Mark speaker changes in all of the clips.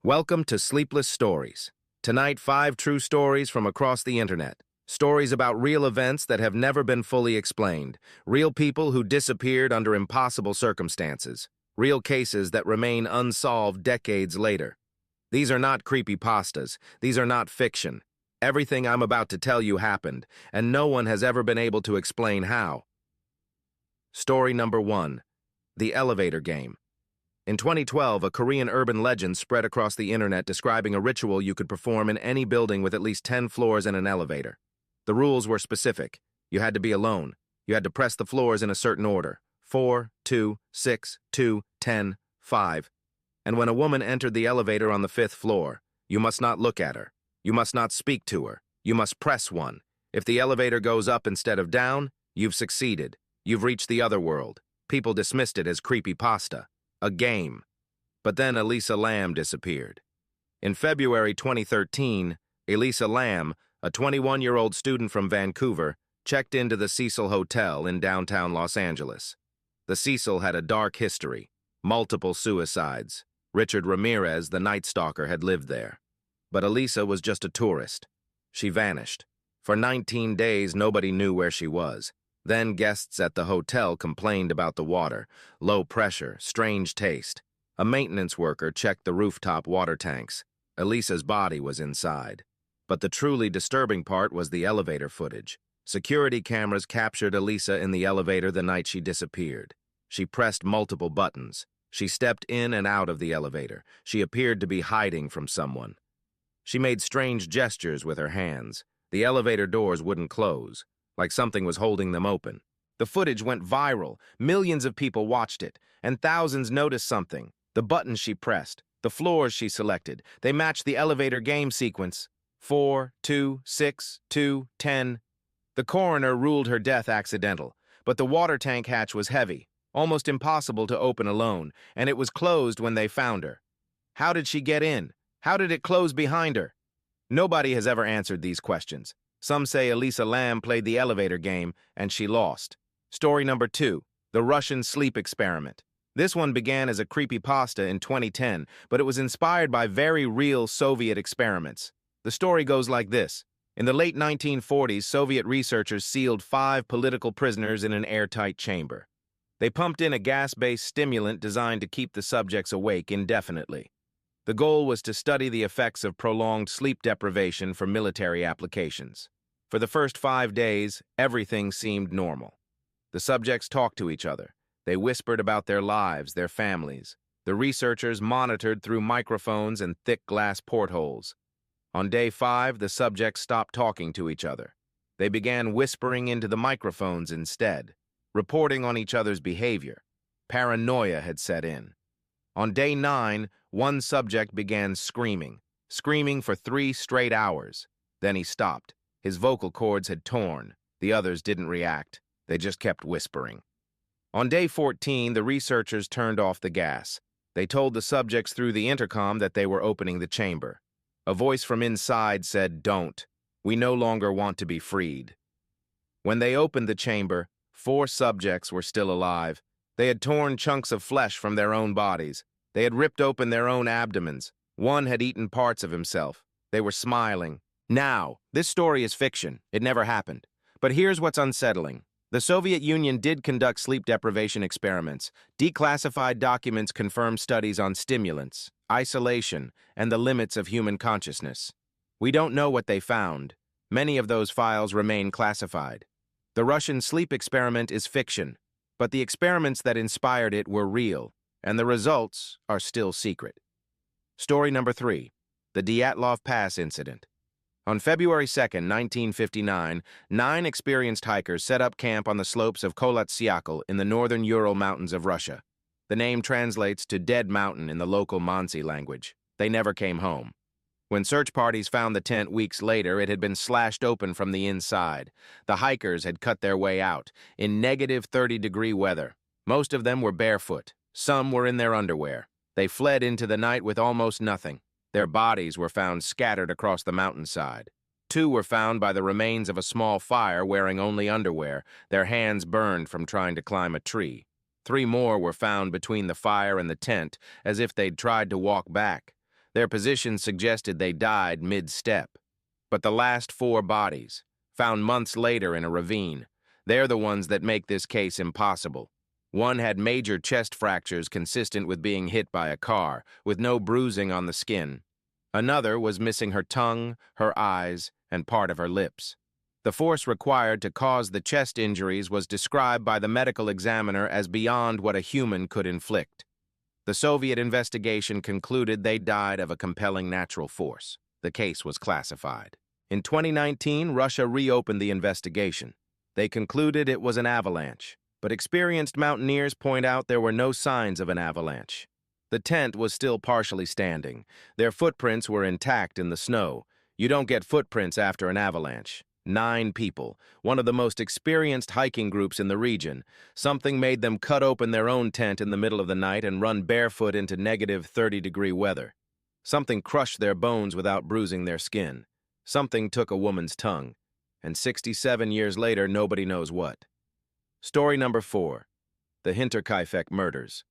Speaker 1: Welcome to Sleepless Stories. Tonight, 5 true stories from across the internet. Stories about real events that have never been fully explained. Real people who disappeared under impossible circumstances. Real cases that remain unsolved decades later. These are not creepypastas. These are not fiction. Everything I'm about to tell you happened, and no one has ever been able to explain how. Story number 1. The Elevator Game. In 2012, a Korean urban legend spread across the internet describing a ritual you could perform in any building with at least 10 floors and an elevator. The rules were specific. You had to be alone. You had to press the floors in a certain order. 4, 2, 6, 2, 10, 5. And when a woman entered the elevator on the 5th floor, you must not look at her. You must not speak to her. You must press one. If the elevator goes up instead of down, you've succeeded. You've reached the other world. People dismissed it as creepypasta. A game. But then Elisa Lam disappeared. In February 2013, Elisa Lam, a 21-year-old student from Vancouver, checked into the Cecil Hotel in downtown Los Angeles. The Cecil had a dark history, multiple suicides. Richard Ramirez, the Night Stalker, had lived there. But Elisa was just a tourist. She vanished. For 19 days, nobody knew where she was. Then guests at the hotel complained about the water, low pressure, strange taste. A maintenance worker checked the rooftop water tanks. Elisa's body was inside. But the truly disturbing part was the elevator footage. Security cameras captured Elisa in the elevator the night she disappeared. She pressed multiple buttons. She stepped in and out of the elevator. She appeared to be hiding from someone. She made strange gestures with her hands. The elevator doors wouldn't close, like something was holding them open. The footage went viral. Millions of people watched it, and thousands noticed something. The buttons she pressed, the floors she selected, they matched the elevator game sequence. 4, 2, 6, 2, 10. The coroner ruled her death accidental, but the water tank hatch was heavy, almost impossible to open alone, and it was closed when they found her. How did she get in? How did it close behind her? Nobody has ever answered these questions. Some say Elisa Lam played the elevator game, and she lost. Story number 2, the Russian sleep experiment. This one began as a creepypasta in 2010, but it was inspired by very real Soviet experiments. The story goes like this. In the late 1940s, Soviet researchers sealed 5 political prisoners in an airtight chamber. They pumped in a gas-based stimulant designed to keep the subjects awake indefinitely. The goal was to study the effects of prolonged sleep deprivation for military applications. For the first 5 days, everything seemed normal. The subjects talked to each other. They whispered about their lives, their families. The researchers monitored through microphones and thick glass portholes. On day 5, the subjects stopped talking to each other. They began whispering into the microphones instead, reporting on each other's behavior. Paranoia had set in. On day 9, one subject began screaming for 3 straight hours. Then he stopped. His vocal cords had torn. The others didn't react. They just kept whispering. On day 14, the researchers turned off the gas. They told the subjects through the intercom that they were opening the chamber. A voice from inside said, "Don't. We no longer want to be freed." When they opened the chamber, 4 subjects were still alive. They had torn chunks of flesh from their own bodies. They had ripped open their own abdomens. One had eaten parts of himself. They were smiling. Now, this story is fiction. It never happened. But here's what's unsettling. The Soviet Union did conduct sleep deprivation experiments. Declassified documents confirm studies on stimulants, isolation, and the limits of human consciousness. We don't know what they found. Many of those files remain classified. The Russian sleep experiment is fiction, but the experiments that inspired it were real, and the results are still secret. Story number 3, the Dyatlov Pass incident. On February 2, 1959, 9 experienced hikers set up camp on the slopes of Kholat-Syakhl in the northern Ural Mountains of Russia. The name translates to Dead Mountain in the local Mansi language. They never came home. When search parties found the tent weeks later, it had been slashed open from the inside. The hikers had cut their way out, in negative 30-degree weather. Most of them were barefoot. Some were in their underwear. They fled into the night with almost nothing. Their bodies were found scattered across the mountainside. 2 were found by the remains of a small fire wearing only underwear, their hands burned from trying to climb a tree. 3 more were found between the fire and the tent, as if they'd tried to walk back. Their position suggested they died mid-step. But the last 4 bodies, found months later in a ravine, they're the ones that make this case impossible. One had major chest fractures consistent with being hit by a car, with no bruising on the skin. Another was missing her tongue, her eyes, and part of her lips. The force required to cause the chest injuries was described by the medical examiner as beyond what a human could inflict. The Soviet investigation concluded they died of a compelling natural force. The case was classified. In 2019, Russia reopened the investigation. They concluded it was an avalanche, but experienced mountaineers point out there were no signs of an avalanche. The tent was still partially standing. Their footprints were intact in the snow. You don't get footprints after an avalanche. 9 people, one of the most experienced hiking groups in the region. Something made them cut open their own tent in the middle of the night and run barefoot into negative 30-degree weather. Something crushed their bones without bruising their skin. Something took a woman's tongue. And 67 years later, nobody knows what. Story number 4. The Hinterkaifeck Murders.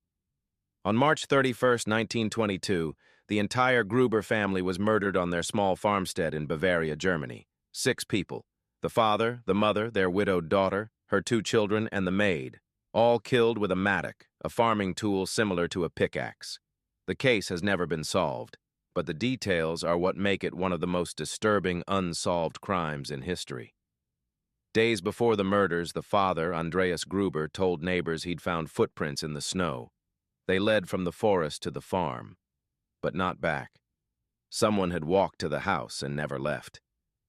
Speaker 1: On March 31, 1922, the entire Gruber family was murdered on their small farmstead in Bavaria, Germany. 6 people. The father, the mother, their widowed daughter, her 2 children, and the maid. All killed with a mattock, a farming tool similar to a pickaxe. The case has never been solved, but the details are what make it one of the most disturbing unsolved crimes in history. Days before the murders, the father, Andreas Gruber, told neighbors he'd found footprints in the snow. They led from the forest to the farm, but not back. Someone had walked to the house and never left.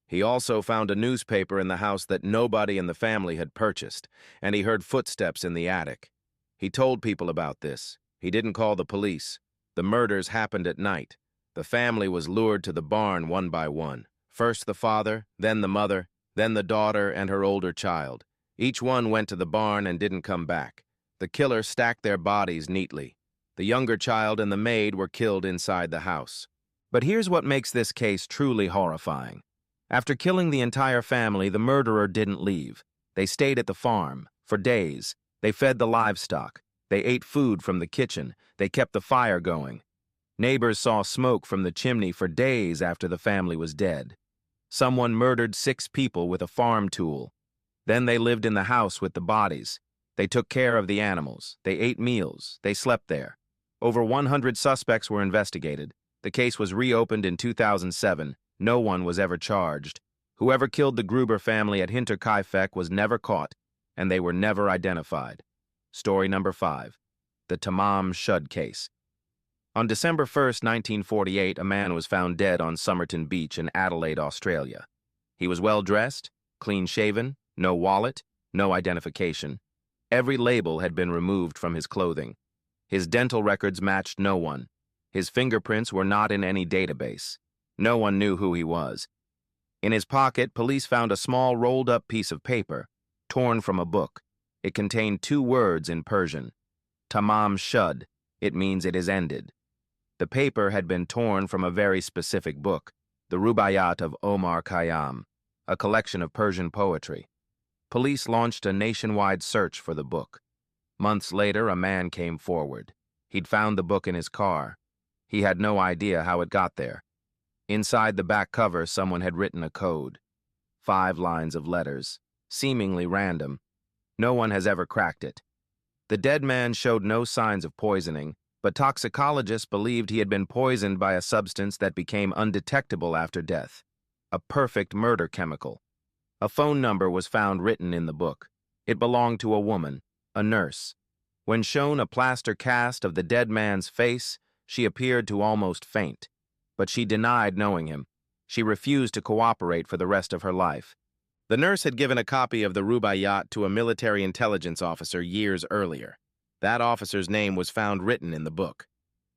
Speaker 1: He also found a newspaper in the house that nobody in the family had purchased, and he heard footsteps in the attic. He told people about this. He didn't call the police. The murders happened at night. The family was lured to the barn one by one. First the father, then the mother, then the daughter and her older child. Each one went to the barn and didn't come back. The killer stacked their bodies neatly. The younger child and the maid were killed inside the house. But here's what makes this case truly horrifying. After killing the entire family, the murderer didn't leave. They stayed at the farm for days. They fed the livestock. They ate food from the kitchen. They kept the fire going. Neighbors saw smoke from the chimney for days after the family was dead. Someone murdered 6 people with a farm tool. Then they lived in the house with the bodies. They took care of the animals. They ate meals. They slept there. Over 100 suspects were investigated. The case was reopened in 2007. No one was ever charged. Whoever killed the Gruber family at Hinterkaifeck was never caught, and they were never identified. Story number 5. The Tamam Shud Case. On December 1, 1948, a man was found dead on Somerton Beach in Adelaide, Australia. He was well-dressed, clean-shaven, no wallet, no identification. Every label had been removed from his clothing. His dental records matched no one. His fingerprints were not in any database. No one knew who he was. In his pocket, police found a small rolled-up piece of paper, torn from a book. It contained 2 words in Persian. Tamam Shud. It means it is ended. The paper had been torn from a very specific book, the Rubaiyat of Omar Khayyam, a collection of Persian poetry. Police launched a nationwide search for the book. Months later, a man came forward. He'd found the book in his car. He had no idea how it got there. Inside the back cover, someone had written a code. 5 lines of letters, seemingly random. No one has ever cracked it. The dead man showed no signs of poisoning, but toxicologists believed he had been poisoned by a substance that became undetectable after death. A perfect murder chemical. A phone number was found written in the book. It belonged to a woman, a nurse. When shown a plaster cast of the dead man's face, she appeared to almost faint. But she denied knowing him. She refused to cooperate for the rest of her life. The nurse had given a copy of the Rubaiyat to a military intelligence officer years earlier. That officer's name was found written in the book.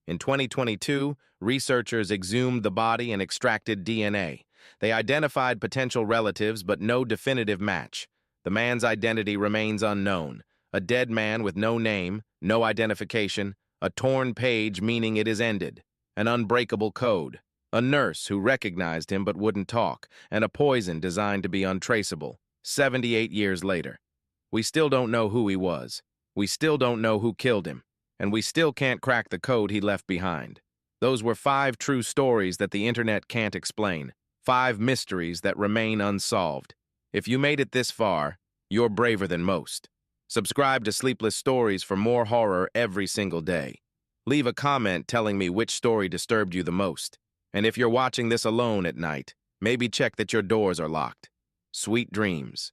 Speaker 1: In 2022, researchers exhumed the body and extracted DNA. They identified potential relatives, but no definitive match. The man's identity remains unknown. A dead man with no name, no identification, a torn page meaning it is ended, an unbreakable code, a nurse who recognized him but wouldn't talk, and a poison designed to be untraceable. 78 years later. We still don't know who he was. We still don't know who killed him, and we still can't crack the code he left behind. Those were 5 true stories that the internet can't explain. 5 mysteries that remain unsolved. If you made it this far, you're braver than most. Subscribe to Sleepless Stories for more horror every single day. Leave a comment telling me which story disturbed you the most. And if you're watching this alone at night, maybe check that your doors are locked. Sweet dreams.